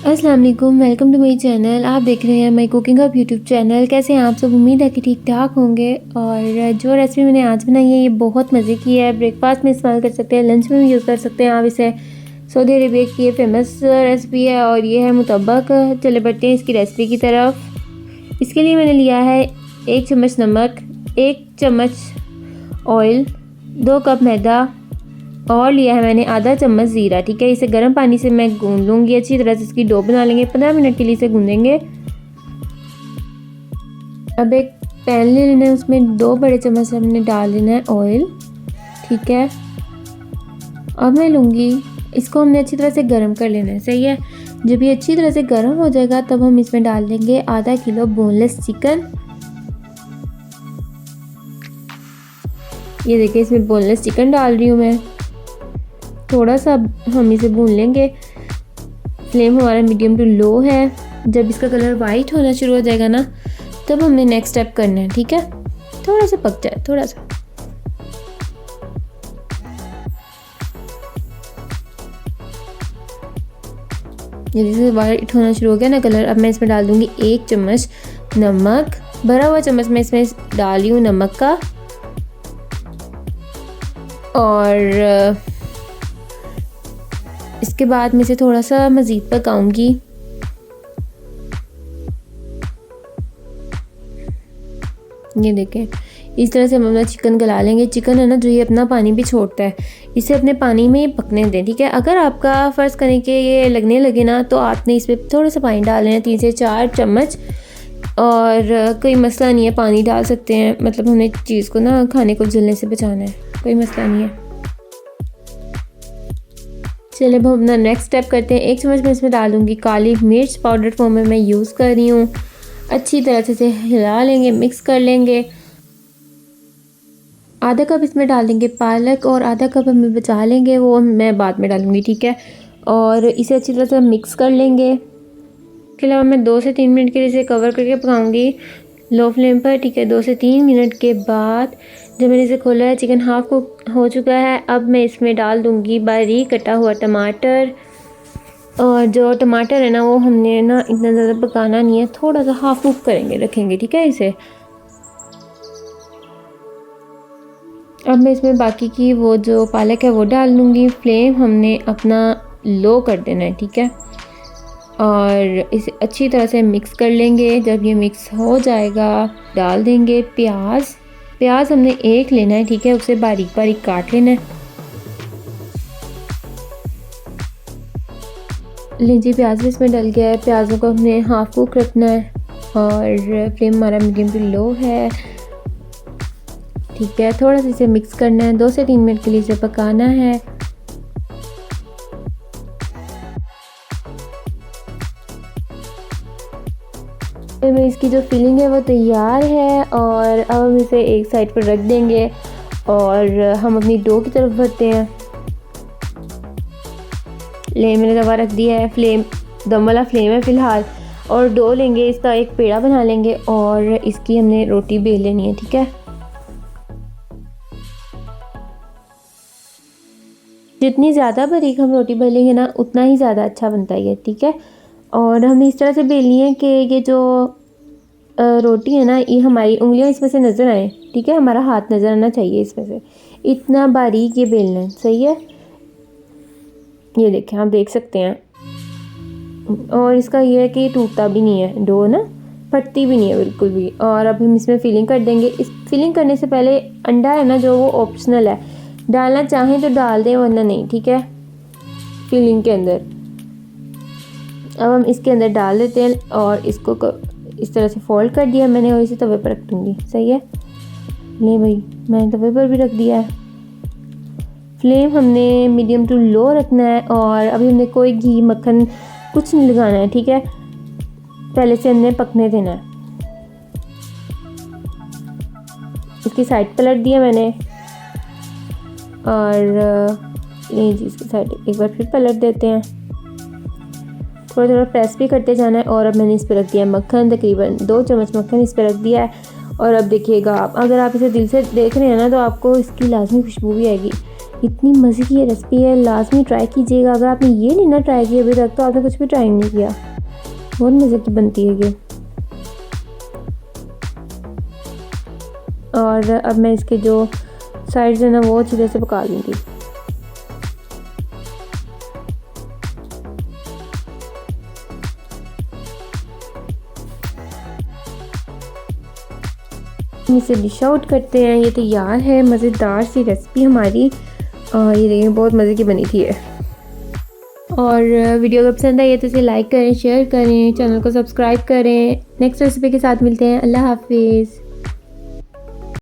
अस्सलाम वालेकुम, welcome to my channel. आप देख रहे हैं माई कुकिंग अप यूट्यूब चैनल। कैसे हैं आप सब? उम्मीद है कि ठीक ठाक होंगे। और जो रेसिपी मैंने आज बनाई है ये बहुत मज़े की है। ब्रेकफास्ट में इस्तेमाल कर सकते हैं, लंच में भी यूज़ कर सकते हैं आप इसे। सऊदी अरेबिया की ये फेमस रेसिपी है और ये है मुतब्बक। चले बढ़ते हैं इसकी रेसिपी की तरफ। इसके लिए मैंने लिया है 1 चम्मच नमक, 1 चम्मच ऑयल, 2 कप मैदा और लिया है मैंने आधा चम्मच ज़ीरा। ठीक है, इसे गर्म पानी से मैं गूंद लूँगी अच्छी तरह से। इसकी डो बना लेंगे, 15 मिनट के लिए इसे गूंदेंगे। अब एक पैन ले लेना है, उसमें 2 बड़े चम्मच हमने डाल देना है ऑयल। ठीक है, अब मैं लूँगी, इसको हमने अच्छी तरह से गर्म कर लेना है। सही है, जब ये अच्छी तरह से गर्म हो जाएगा तब हम इसमें डाल देंगे आधा किलो बोनलेस चिकन। ये देखिए, इसमें बोनलेस चिकन डाल रही हूँ मैं। थोड़ा सा हम इसे भून लेंगे। फ्लेम हमारा मीडियम टू लो है। जब इसका कलर वाइट होना शुरू हो जाएगा ना, तब हमने नेक्स्ट स्टेप करना है। ठीक है, थोड़ा सा पक जाए, थोड़ा सा। यदि से वाइट होना शुरू हो गया ना कलर, अब मैं इसमें डाल दूंगी 1 चम्मच नमक। भरा हुआ चम्मच मैं इसमें डाल रही हूँ नमक का। और इसके बाद मैं इसे थोड़ा सा मज़ीद पकाऊंगी। ये देखें, इस तरह से हम अपना चिकन गला लेंगे। चिकन है ना जो, ये अपना पानी भी छोड़ता है, इसे अपने पानी में पकने दें। ठीक है, अगर आपका फ़र्ज़ करें कि ये लगने लगे ना, तो आपने इसमें थोड़ा सा पानी डाल लेना, 3 से 4 चम्मच। और कोई मसला नहीं है, पानी डाल सकते हैं। मतलब हमने चीज़ को ना खाने को जलने से बचाना है, कोई मसला नहीं है। चलिए अब हम अपना नेक्स्ट स्टेप करते हैं। 1 चम्मच मैं इसमें डाल दूँगी काली मिर्च पाउडर फॉर्म में मैं यूज़ कर रही हूँ। अच्छी तरह से इसे हिला लेंगे, मिक्स कर लेंगे। आधा कप इसमें डाल देंगे पालक और आधा कप हमें बचा लेंगे, वो मैं बाद में डालूँगी। ठीक है, और इसे अच्छी तरह से मिक्स कर लेंगे। इसके अलावा मैं 2 से 3 मिनट के लिए इसे कवर करके पकाऊँगी लो फ्लेम पर। ठीक है, 2 से 3 मिनट के बाद जब मैंने इसे खोला है, चिकन हाफ कुक हो चुका है। अब मैं इसमें डाल दूँगी बारीक कटा हुआ टमाटर। और जो टमाटर है ना, वो हमने ना इतना ज़्यादा पकाना नहीं है, थोड़ा सा हाफ कुक करेंगे, रखेंगे। ठीक है, इसे अब मैं इसमें बाकी की वो जो पालक है वो डाल दूँगी। फ्लेम हमने अपना लो कर देना है। ठीक है, और इसे अच्छी तरह से मिक्स कर लेंगे। जब ये मिक्स हो जाएगा, डाल देंगे प्याज। प्याज हमने 1 लेना है। ठीक है, उसे बारीक बारीक काट लेना है। लीजिए, प्याज भी इसमें डल गया है। प्याज़ों को हमने हाफ कुक रखना है और फ्लेम हमारा मीडियम टू लो है। ठीक है, थोड़ा सा इसे मिक्स करना है, 2 से 3 मिनट के लिए इसे पकाना है। फिर में इसकी जो फिलिंग है वो तैयार है और अब हम इसे एक साइड पर रख देंगे और हम अपनी डो की तरफ बढ़ते हैं। मैंने तवा रख दिया है, फ्लेम दम वाला फ्लेम है फ़िलहाल। और डो लेंगे, इसका एक पेड़ा बना लेंगे और इसकी हमने रोटी बेल लेनी है। ठीक है, जितनी ज़्यादा बारीक हम रोटी बेलेंगे ना, उतना ही ज़्यादा अच्छा बनता है ये। ठीक है, और हमने इस तरह से बेलनी है कि ये जो रोटी है ना, ये हमारी उंगलियां इसमें से नज़र आए। ठीक है, हमारा हाथ नज़र आना चाहिए इसमें से, इतना बारीक ये बेलना है। सही है, ये देखें, आप देख सकते हैं। और इसका ये है कि टूटता भी नहीं है डो ना, फटती भी नहीं है बिल्कुल भी। और अब हम इसमें फिलिंग कर देंगे। इस फिलिंग करने से पहले अंडा है ना जो, वो ऑप्शनल है, डालना चाहें तो डाल दें वरना नहीं। ठीक है, फिलिंग के अंदर अब हम इसके अंदर डाल देते हैं और इसको इस तरह से फोल्ड कर दिया मैंने और इसे तवे पर रख दूँगी। सही है, ले भाई, मैंने तवे पर भी रख दिया है। फ्लेम हमने मीडियम टू लो रखना है और अभी हमने कोई घी मक्खन कुछ नहीं लगाना है। ठीक है, पहले से हमने पकने देना है। इसकी साइड पलट दिया मैंने और ये जी इसकी साइड एक बार फिर पलट देते हैं। थोड़ा थोड़ा प्रेस भी करते जाना है। और अब मैंने इस पर रख दिया मक्खन, तकरीबन 2 चम्मच मक्खन इस पर रख दिया है। और अब देखिएगा आप, अगर आप इसे दिल से देख रहे हैं ना, तो आपको इसकी लाजमी खुशबू भी आएगी। इतनी मज़े की ये रेसिपी है, लाजमी ट्राई कीजिएगा। अगर आपने ये नहीं ना ट्राई किया अभी तक तो आपने कुछ भी ट्राई नहीं किया। बहुत मज़े की बनती है ये। और अब मैं इसके जो साइड्स है ना वो अच्छी तरह से पका लूँगी। हम इसे डिश आउट करते हैं। ये तैयार है मज़ेदार सी रेसिपी हमारी। ये देखिए बहुत मज़े की बनी थी ये। और वीडियो अगर पसंद आई है तो इसे लाइक करें, शेयर करें, चैनल को सब्सक्राइब करें। नेक्स्ट रेसिपी के साथ मिलते हैं। अल्लाह हाफिज़।